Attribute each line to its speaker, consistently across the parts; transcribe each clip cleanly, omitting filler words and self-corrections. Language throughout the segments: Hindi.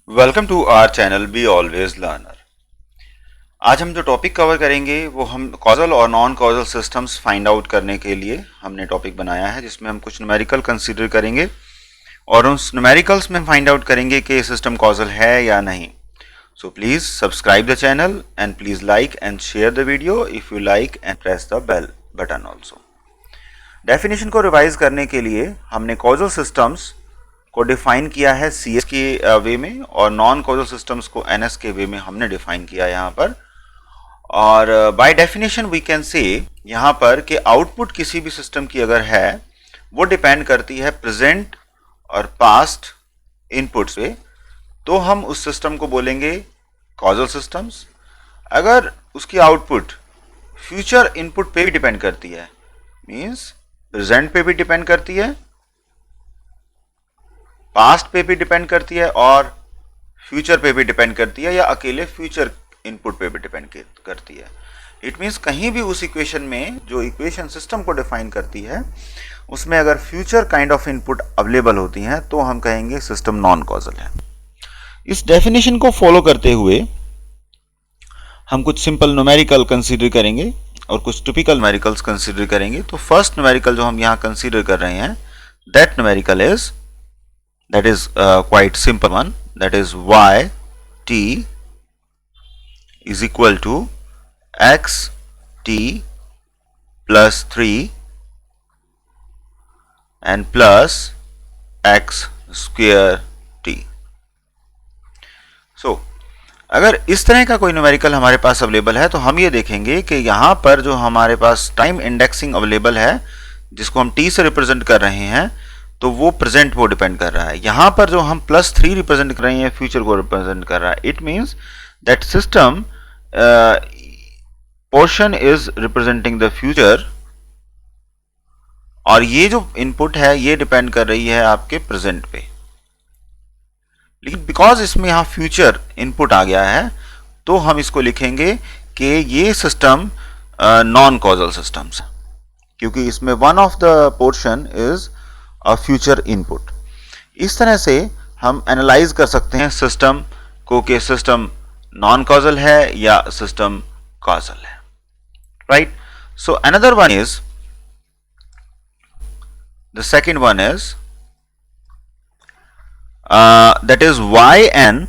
Speaker 1: Welcome to our channel Be Always Learner. आज हम जो टॉपिक कवर करेंगे वो हम कॉजल और non causal systems find out करने के लिए हमने टॉपिक बनाया है, जिसमें हम कुछ न्यूमेरिकल कंसीडर करेंगे और उस न्यूमेरिकल्स में हम फाइंड आउट करेंगे कि सिस्टम कॉजल है या नहीं। So please subscribe the channel and please like and share the video if you like and press the bell button also. Definition को रिवाइज करने के लिए हमने कॉजल सिस्टम्स को डिफाइन किया है CS के वे में और नॉन कॉजल सिस्टम्स को NS के वे में हमने डिफाइन किया यहाँ पर। और by definition we can say यहाँ पर कि आउटपुट किसी भी सिस्टम की अगर है वो डिपेंड करती है प्रेजेंट और पास्ट इनपुट्स पे, तो हम उस सिस्टम को बोलेंगे कॉजल सिस्टम्स। अगर उसकी आउटपुट फ्यूचर इनपुट पे भी डिपेंड करती है, मीन्स प्रेजेंट पे भी डिपेंड करती है, पास्ट पे भी डिपेंड करती है और फ्यूचर पे भी डिपेंड करती है, या अकेले फ्यूचर इनपुट पे भी डिपेंड करती है। इट मीन्स कहीं भी उस इक्वेशन में जो इक्वेशन सिस्टम को डिफाइन करती है उसमें अगर future kind of input available होती हैं तो हम कहेंगे सिस्टम नॉन कॉजल है। इस डेफिनेशन को फॉलो करते हुए हम कुछ सिंपल न्यूमेरिकल कंसीडर करेंगे और कुछ टिपिकल न्यूमेरिकल्स कंसीडर करेंगे। तो फर्स्ट न्यूमेरिकल जो हम यहाँ कंसीडर कर रहे हैं, that numerical is that is quite simple one, that is y t is equal to x t plus 3 and plus x square t। so अगर इस तरह का कोई न्यूमेरिकल हमारे पास अवेलेबल है तो हम ये देखेंगे कि यहाँ पर जो हमारे पास टाइम इंडेक्सिंग अवेलेबल है जिसको हम t से रिप्रेजेंट कर रहे हैं तो वो प्रेजेंट वो डिपेंड कर रहा है। यहाँ पर जो हम +3 रिप्रेजेंट कर रहे हैं फ्यूचर को रिप्रेजेंट कर रहा है। It means that system portion is representing the future और ये जो इनपुट है ये डिपेंड कर रही है आपके प्रेजेंट पे। लेकिन बिकॉज इसमें यहाँ फ्यूचर इनपुट आ गया है तो हम इसको लिखेंगे कि ये सिस्टम नॉन कॉजल सिस्टम्स है, क्योंकि इसमें one of the portion is future input. इस तरह से हम एनालाइज कर सकते हैं सिस्टम को कि सिस्टम नॉन कॉजल है या सिस्टम कॉजल है, right. So another one is the second one is that is yn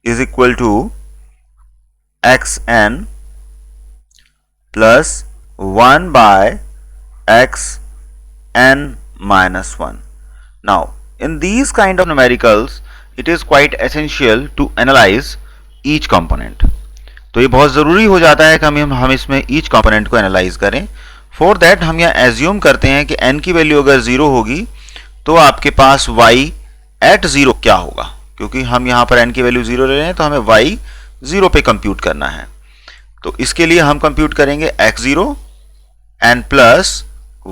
Speaker 1: is equal to xn plus 1 by x n minus 1. Now in these kind of numericals it is quite essential to analyze each component। तो ये बहुत ज़रूरी हो जाता है कि हम इसमें each component को एनालाइज करें। For that हम यहाँ एज्यूम करते हैं कि n की वैल्यू अगर 0 होगी तो आपके पास y at 0 क्या होगा, क्योंकि हम यहाँ पर n की वैल्यू 0 ले रहे हैं तो हमें y 0 पे कंप्यूट करना है। तो इसके लिए हम कंप्यूट करेंगे x0 and plus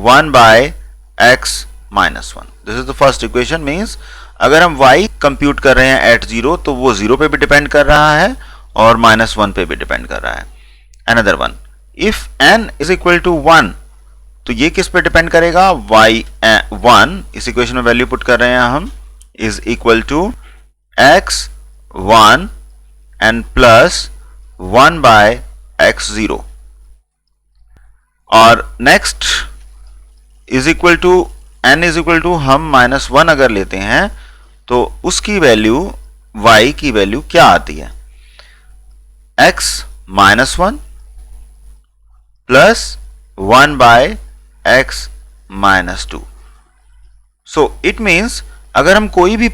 Speaker 1: 1 by x minus 1। This is the first equation. Means अगर हम y कंप्यूट कर रहे हैं एट 0 तो वो 0 पे भी डिपेंड कर रहा है और -1 पे भी डिपेंड कर रहा है। Another one, if n is equal to 1 तो ये किस पे डिपेंड करेगा, y1 इस इक्वेशन में वैल्यू पुट कर रहे हैं हम is equal to x1 and plus 1 by x0 और next is equal to n is equal to हम -1 अगर लेते हैं तो उसकी वैल्यू y की वैल्यू क्या आती है, x -1 plus 1 by x -2। So it means अगर हम कोई भी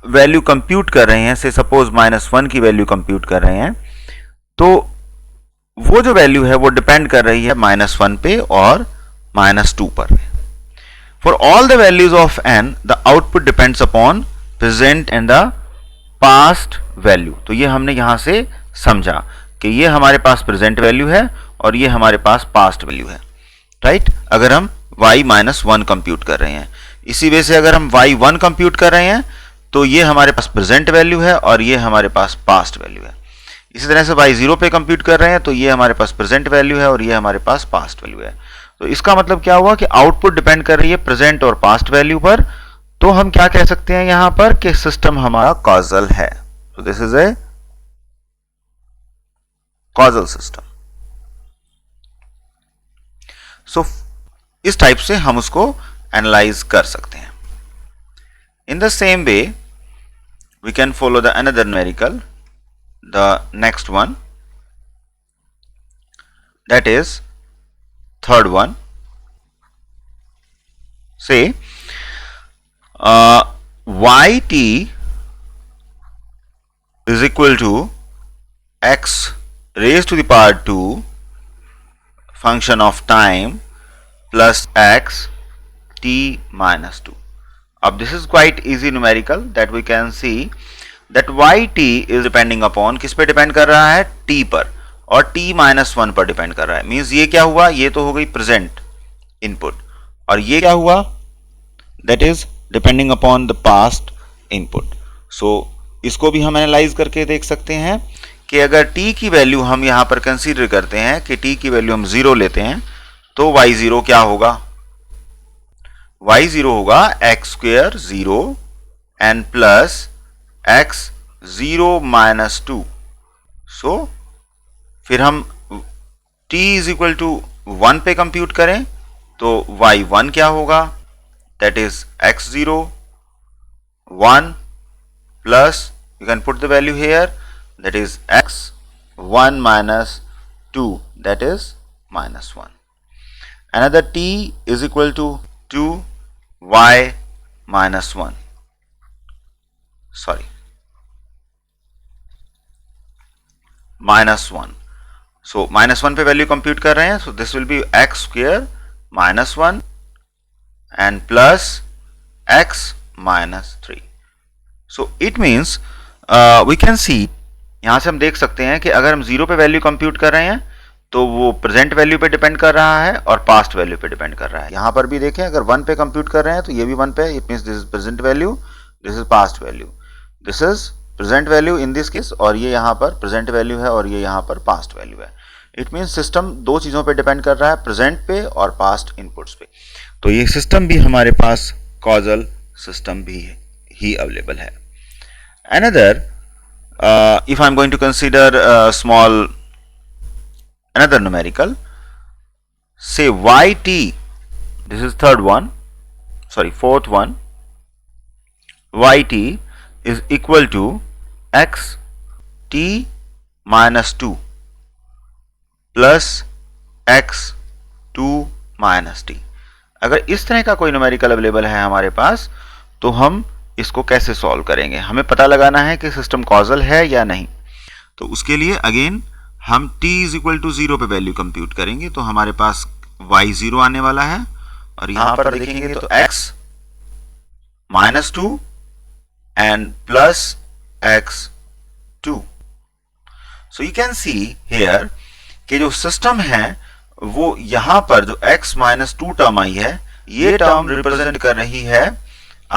Speaker 1: वैल्यू कंप्यूट कर रहे हैं, से सपोज -1 की वैल्यू कंप्यूट कर रहे हैं, तो वो जो वैल्यू है वो डिपेंड कर रही है -1 पे और -2 पर। For all the values of n, the output depends upon present and the past value। तो ये हमने यहां से समझा कि ये हमारे पास प्रेजेंट वैल्यू है और ये हमारे पास पास्ट वैल्यू है, राइट। अगर हम y-1 कंप्यूट कर रहे हैं, इसी वजह से अगर हम y1 कंप्यूट कर रहे हैं तो ये हमारे पास प्रेजेंट वैल्यू है और ये हमारे पास पास्ट वैल्यू है। इसी तरह से y0 पे कंप्यूट कर रहे हैं तो ये हमारे पास प्रेजेंट वैल्यू है और ये हमारे पास पास्ट वैल्यू है। तो इसका मतलब क्या हुआ कि आउटपुट डिपेंड कर रही है प्रेजेंट और पास्ट वैल्यू पर। तो हम क्या कह सकते हैं यहां पर कि सिस्टम हमारा कॉजल है. So this is a causal system. So इस टाइप से हम उसको एनालाइज कर सकते हैं. In the same way we can follow the another numerical, the next one, that is third one. Say yt is equal to x raised to the power 2 function of time plus x t minus 2. अब this is quite easy numerical that we can see that yt is depending upon, किस पे डिपेंड कर रहा है, t पर, और t minus 1 पर डिपेंड कर रहा है. मीन्स ये क्या हुआ, ये तो हो गई प्रेजेंट इनपुट, और ये क्या हुआ, that is depending upon the past input. So इसको भी हम एनालाइज करके देख सकते हैं कि अगर t की वैल्यू हम यहां पर कंसीडर करते हैं कि t की वैल्यू हम 0 लेते हैं तो y0 क्या होगा, y0 होगा x square 0 and plus x 0 minus 2. सो फिर हम t इज इक्वल टू 1 पे कंप्यूट करें तो y1 क्या होगा, that is x0 1 plus you can put the value here, that is x1 minus 2, that is minus 1. Another t is equal to 2 y minus 1, sorry, minus 1. So minus 1 पे वैल्यू कंप्यूट कर रहे हैं, so this will be x square minus 1 and plus x minus 3. So it means we can see, यहां से हम देख सकते हैं कि अगर हम 0 पे वैल्यू कंप्यूट कर रहे हैं तो वो प्रेजेंट वैल्यू पे डिपेंड कर रहा है और पास्ट वैल्यू पे डिपेंड कर रहा है. यहां पर भी देखें, अगर 1 पे कंप्यूट कर रहे हैं तो ये भी 1 पे, it means this is present value, this is past value, this is present value in this case, और ये यहां पर प्रेजेंट वैल्यू है और ये यहां पर पास्ट वैल्यू है. इट मींस सिस्टम दो चीजों पे डिपेंड कर रहा है, प्रेजेंट पे और पास्ट इनपुट्स पे. तो ये सिस्टम भी हमारे पास कॉजल सिस्टम भी ही अवेलेबल है. Another, if I am going to consider small another numerical, say yt, this is fourth one, yt is equal to x t minus 2 plus x 2 minus t. अगर इस तरह का कोई न्यूमेरिकल अवेलेबल है हमारे पास तो हम इसको कैसे सॉल्व करेंगे, हमें पता लगाना है कि सिस्टम कॉजल है या नहीं. तो उसके लिए अगेन हम t इज इक्वल टू 0 पे वैल्यू कंप्यूट करेंगे तो हमारे पास y0 आने वाला है, और यहां पर देखेंगे तो x minus 2 and plus x 2. So you can see here कि जो सिस्टम है वो यहां पर जो x माइनस 2 टर्म आई है, ये टर्म रिप्रेजेंट कर रही है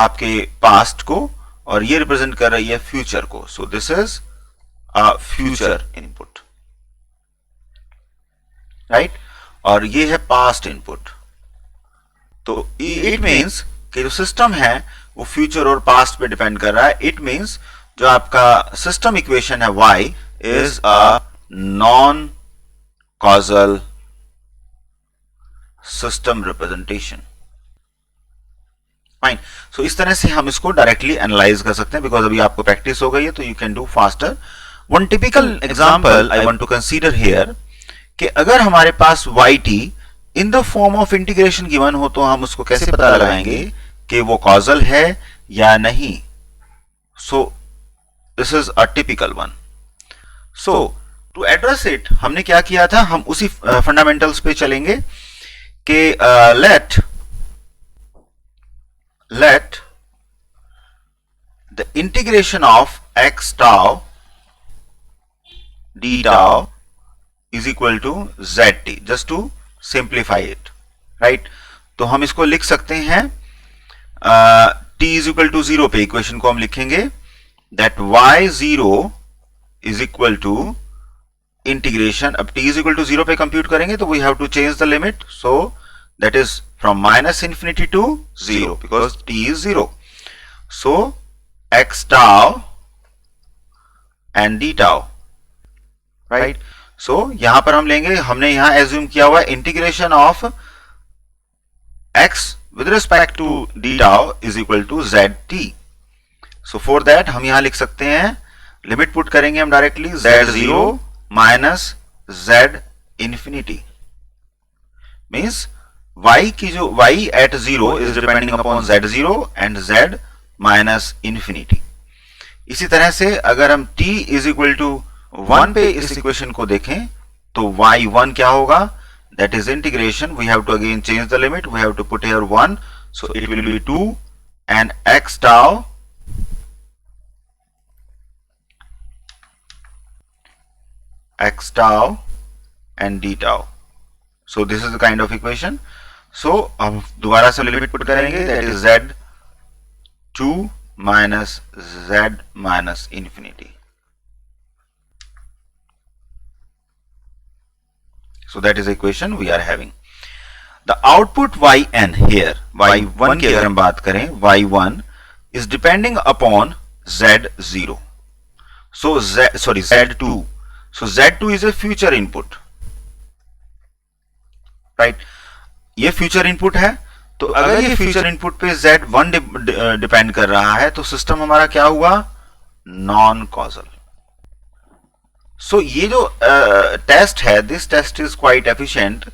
Speaker 1: आपके पास्ट को और ये रिप्रेजेंट कर रही है फ्यूचर को. सो this is a future input, right, और ये है पास्ट इनपुट. तो इट मींस कि जो सिस्टम है वो फ्यूचर और पास्ट पे डिपेंड कर रहा है. इट मींस जो आपका सिस्टम इक्वेशन है y is a non causal system representation. Fine. So इस तरह से हम इसको डायरेक्टली एनालाइज कर सकते हैं बिकॉज अभी आपको प्रैक्टिस हो गई है तो you can do faster. One typical example I want to consider here कि अगर हमारे पास yt in the form of integration given हो तो हम उसको कैसे पता लगाएंगे कि वो कॉजल है या नहीं. So this is a typical one. So to address it हमने क्या किया था, हम उसी फंडामेंटल्स पे चलेंगे कि let the integration of x tau d tau is equal to zt, just to simplify it, right? तो हम इसको लिख सकते हैं t is equal to 0 पे इक्वेशन को हम लिखेंगे that y0 is equal to integration, अब t is equal to 0 पे कंप्यूट करेंगे तो we have to change the limit, so that is from minus infinity to 0 because t is 0. So x tau and D tau, right. So यहां पर हम लेंगे, हमने यहां एज्यूम किया हुआ integration of x with respect to D tau is equal to zt। So for that हम यहां लिख सकते हैं, लिमिट पुट करेंगे हम directly, z0 minus z infinity, means y की जो y at 0 is depending upon z0 and z minus infinity. इसी तरह से अगर हम t इज इक्वल टू 1 पे इस इक्वेशन को देखें तो y1 क्या होगा, that is integration, we have to again change the limit, we have to put here 1, so it will be 2 and x tau and d tau. So this is the kind of equation. So हम दोबारा से लिमिट पुट करेंगे, that is z2 minus z minus infinity. So that is the equation we are having. The output yn here, y1 की अगर हम बात करें, y1 is depending upon z0. So z2. So z2 is a future input, right? ये future input है, तो अगर ये फ्यूचर इनपुट पे z1 डिपेंड कर रहा है तो सिस्टम हमारा क्या हुआ, नॉन कॉजल। सो ये जो टेस्ट है, this test is quite efficient,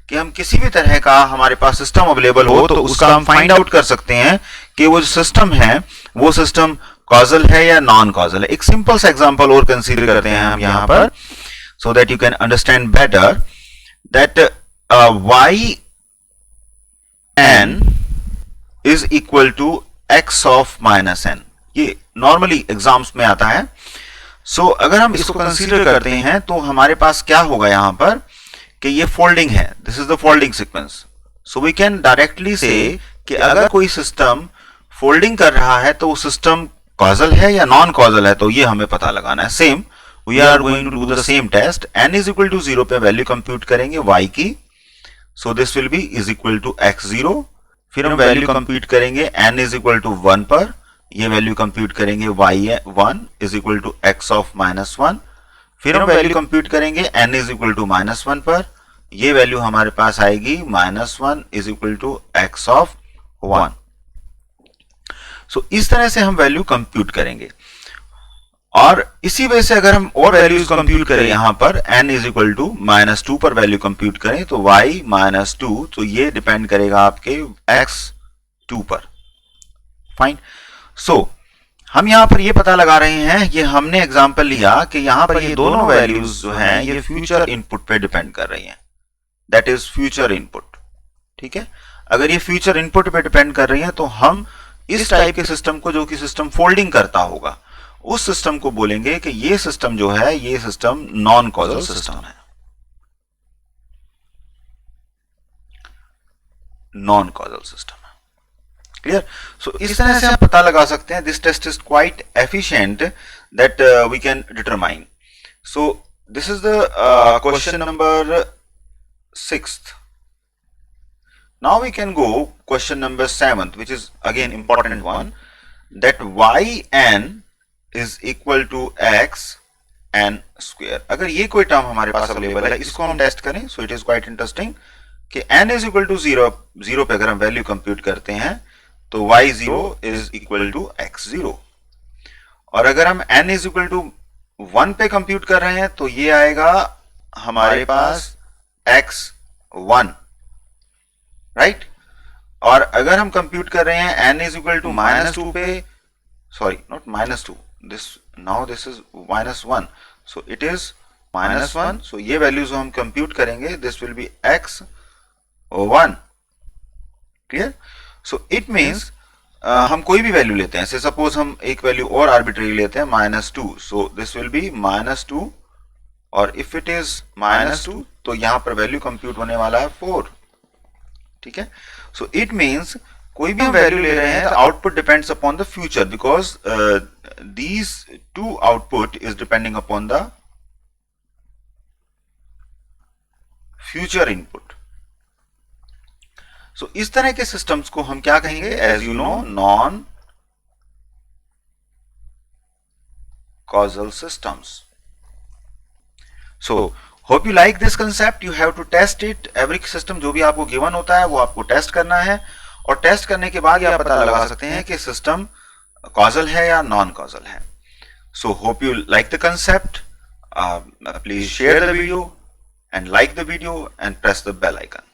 Speaker 1: कि हम किसी भी तरह का हमारे पास सिस्टम अवेलेबल हो तो उसका हम फाइंड आउट कर सकते हैं कि वो जो सिस्टम है वो सिस्टम कॉजल है या नॉन कॉजल है। एक सिंपल सा एग्जांपल और कंसीडर करते हैं हम यहां पर, so that you can understand better that y n is equal to x of minus n। ये नॉर्मली एग्जाम्स में आता है। सो अगर हम इसको कंसीडर करते हैं तो हमारे पास क्या होगा यहां पर कि ये फोल्डिंग है, this is the folding sequence. So we can directly say कि अगर कोई सिस्टम फोल्डिंग कर रहा है तो वो सिस्टम कॉजल है या नॉन कॉजल है, तो ये हमें पता लगाना है। Same we are going to do the same test. n is equal to 0 पे वैल्यू कंप्यूट करेंगे y की, so this will be is equal to x0। फिर हम वैल्यू कंप्यूट करेंगे n इज इक्वल टू 1 पर, ये वैल्यू कंप्यूट करेंगे y1 is equal to x of minus 1। फिर हम वैल्यू कंप्यूट करेंगे n is equal to minus 1 पर, ये वैल्यू हमारे पास आएगी minus 1 is equal to x of 1। So इस तरह से हम वैल्यू कंप्यूट करेंगे। और इसी वजह से अगर हम और वैल्यूज कंप्यूट करें यहां पर n is equal to minus 2 पर वैल्यू कंप्यूट करें तो y माइनस 2, तो ये डिपेंड करेगा आपके x2 पर। फाइन। सो हम यहां पर ये पता लगा रहे हैं, ये हमने एग्जांपल लिया कि यहां पर ये दोनों वैल्यूज जो हैं ये फ्यूचर इनपुट पे डिपेंड कर रही हैं, दैट इज फ्यूचर इनपुट। ठीक है, अगर ये फ्यूचर इनपुट पे डिपेंड कर रही हैं तो हम इस टाइप के सिस्टम को, जो कि सिस्टम फोल्डिंग करता होगा, उस सिस्टम को बोलेंगे कि ये सिस्टम जो है ये सिस्टम नॉन कॉजल सिस्टम है, नॉन कॉजल सिस्टम है। क्लियर? सो इस तरह से हम पता लगा सकते हैं। This test is quite efficient that we can determine. So this is the question number 6th. Now we can go question number 7th, which is again important one, that yn is equal to x n square। अगर ये कोई टर्म हमारे पास अवेलेबल है, इसको हम टेस्ट करें, so it is quite interesting कि n is equal to 0 पे अगर हम वैल्यू कंप्यूट करते हैं तो y0 is equal to x0, और अगर हम n is equal to 1 पे कंप्यूट कर रहे हैं तो ये आएगा हमारे पास x1, राइट। और अगर हम कंप्यूट कर रहे हैं n is equal to minus 2 पे, sorry not minus 2, this now this is minus 1, so it is minus 1। So ये वैल्यूज हम कंप्यूट करेंगे, this will be x1। Clear? So it means हम कोई भी वैल्यू लेते हैं, से सपोज हम एक वैल्यू और आर्बिट्रेरी लेते हैं minus 2, so this will B minus 2, और इफ इट इज माइनस 2 तो यहां पर वैल्यू कंप्यूट होने वाला है 4। ठीक है, सो इट मीन्स कोई भी हम वैल्यू ले रहे हैं, output depends upon the future, because these two output is depending upon the future input. So इस तरह के सिस्टम्स को हम क्या कहेंगे, as you know, non causal systems. So hope you like this concept. You have to test it. Every system जो भी आपको given होता है वो आपको टेस्ट करना है, और टेस्ट करने के बाद आप पता लगा सकते हैं कि सिस्टम causal है या नॉन causal है. So hope you like the concept. Please share the video and like the video and press the bell icon.